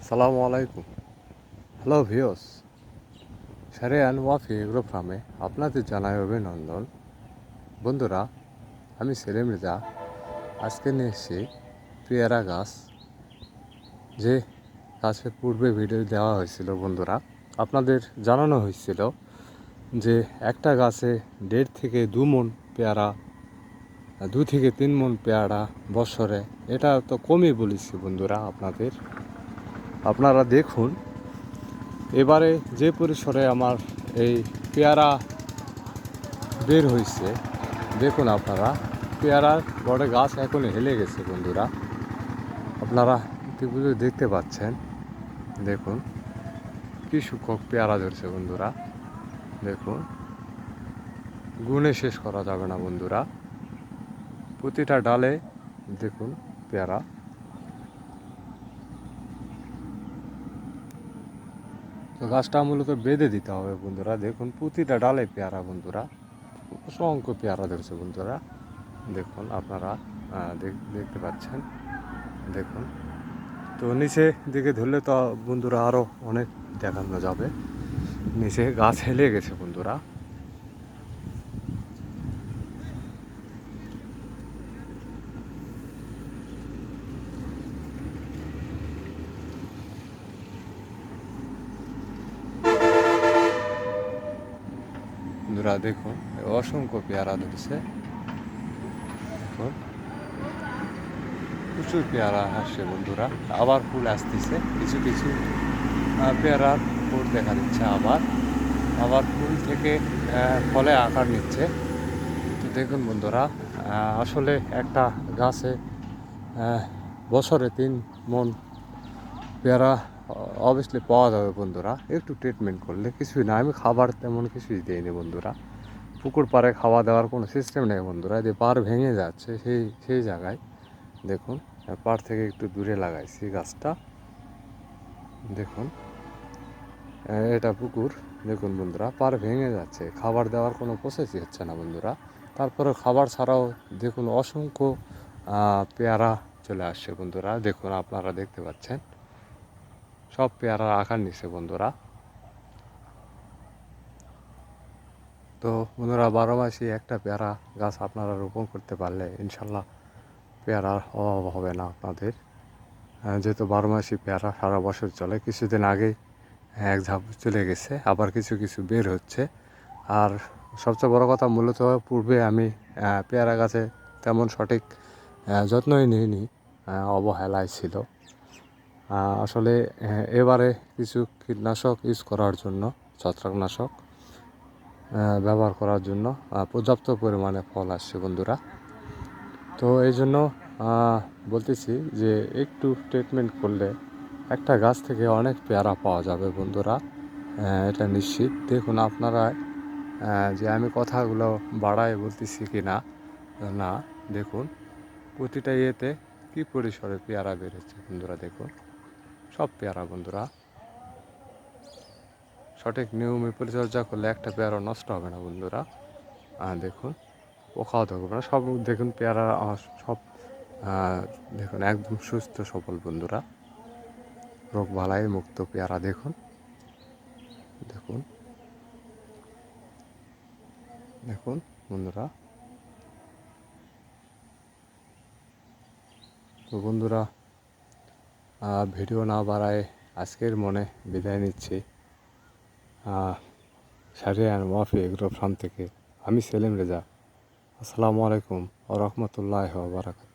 আসসালামু আলাইকুম। Hello views, Shariyan Wafi agro ফার্মে আপনাদের জানাই অভিনন্দন। বন্ধুরা, আমি সেলিম রেজা। আজকে নিয়ে এসেছি পেয়ারা গাছ, যে গাছের পূর্বে ভিডিও দেওয়া হয়েছিল। বন্ধুরা, আপনাদের জানানো হয়েছিল যে একটা গাছে 1.5 থেকে 2 মণ পেয়ারা, 2 থেকে 3 মণ পেয়ারা বছরে, এটা তো কমই বলেছি বন্ধুরা। আপনারা দেখুন এবারে যে পরিসরে আমার এই পেয়ারা বের হয়েছে, দেখুন আপনারা পেয়ারার বড় গাছ এখন হেলে গেছে বন্ধুরা। আপনারা ইতিপূর্বে দেখতে পাচ্ছেন, দেখুন কি সংখ্যক পেয়ারা ধরছে বন্ধুরা। দেখুন, গুণে শেষ করা যাবে না বন্ধুরা। প্রতিটা ডালে দেখুন পেয়ারা। তো গাছটা মূলত বেঁধে দিতে হবে বন্ধুরা। দেখুন প্রতিটা ডালে পেয়ারা বন্ধুরা, অসংখ্য পেয়ারা ধরছে বন্ধুরা। দেখুন আপনারা দেখতে পাচ্ছেন। দেখুন, তো নিচে দিকে ধরলে তো বন্ধুরা আরও অনেক দেখানো যাবে। নিচে গাছ হেলে গেছে বন্ধুরা। বন্ধুরা দেখুন, অসংখ্য পেয়ারা ধরছে। দেখুন প্রচুর পেয়ারা আসছে বন্ধুরা। আবার ফুল আসতেছে, কিছু কিছু পেয়ারার ফুল দেখা দিচ্ছে। আবার ফুল থেকে ফলে আকার নিচ্ছে। তো দেখুন বন্ধুরা, আসলে একটা গাছে বছরে 3 মণ পেয়ারা অবভিয়াসলি পাওয়া যাবে বন্ধুরা, একটু ট্রিটমেন্ট করলে। কিছুই না, আমি খাবার তেমন কিছুই দিইনি বন্ধুরা। পুকুর পাড়ে খাওয়া দাওয়ার কোনো সিস্টেম নেই বন্ধুরা। যে পাড় ভেঙে যাচ্ছে সেই জায়গায় দেখুন, পাড় থেকে একটু দূরে লাগাইছি গাছটা। দেখুন, এটা পুকুর। দেখুন বন্ধুরা, পাড় ভেঙে যাচ্ছে, খাবার দেওয়ার কোনো প্রসেসই হচ্ছে না বন্ধুরা। তারপরে খাবার ছাড়াও দেখুন অসংখ্য পেয়ারা চলে আসছে বন্ধুরা। দেখুন আপনারা দেখতে পাচ্ছেন, সব পেয়ারার আকার নিচ্ছে বন্ধুরা। তো বন্ধুরা, 12 মাসে একটা পেয়ারা গাছ আপনারা রোপণ করতে পারলে ইনশাল্লাহ পেয়ারার অভাব হবে না আপনাদের। যেহেতু 12 মাসি পেয়ারা সারা বছর চলে। কিছুদিন আগেই এক ঝাঁপ চলে গেছে, আবার কিছু কিছু বের হচ্ছে। আর সবচেয়ে বড় কথা, মূলত পূর্বে আমি পেয়ারা গাছে তেমন সঠিক যত্নই নিইনি, অবহেলায় ছিল। আসলে এবারে কিছু কীটনাশক ইউজ করার জন্য, ছত্রাকনাশক ব্যবহার করার জন্য পর্যাপ্ত পরিমাণে ফল আসছে বন্ধুরা। তো এই জন্য বলতেছি যে একটু ট্রিটমেন্ট করলে একটা গাছ থেকে অনেক পেয়ারা পাওয়া যাবে বন্ধুরা, এটা নিশ্চিত। দেখুন আপনারা যে আমি কথাগুলো বাড়ায় বলতেছি কি না, না দেখুন প্রতিটা ইয়েতে কী পরিসরে পেয়ারা বেরোচ্ছে বন্ধুরা। দেখুন সব পেয়ারা বন্ধুরা। সঠিক নিয়মে পরিচর্যা করলে একটা পেয়ারা নষ্ট হবে না বন্ধুরা। দেখুন পোকাও ধরবে না। সব দেখুন পেয়ারা সব দেখুন একদম সুস্থ সবল বন্ধুরা, রোগ বালাই মুক্ত পেয়ারা। দেখুন দেখুন দেখুন বন্ধুরা। তো বন্ধুরা, ভিডিও না বাড়ায় আজকের মনে বিদায় নিচ্ছি। শারিয়ান ওয়াফি এগ্রো ফার্ম থেকে আমি সেলিম রেজা। আসসালামু আলাইকুম ওয়া রাহমাতুল্লাহি ওয়া বারাকাতুহু।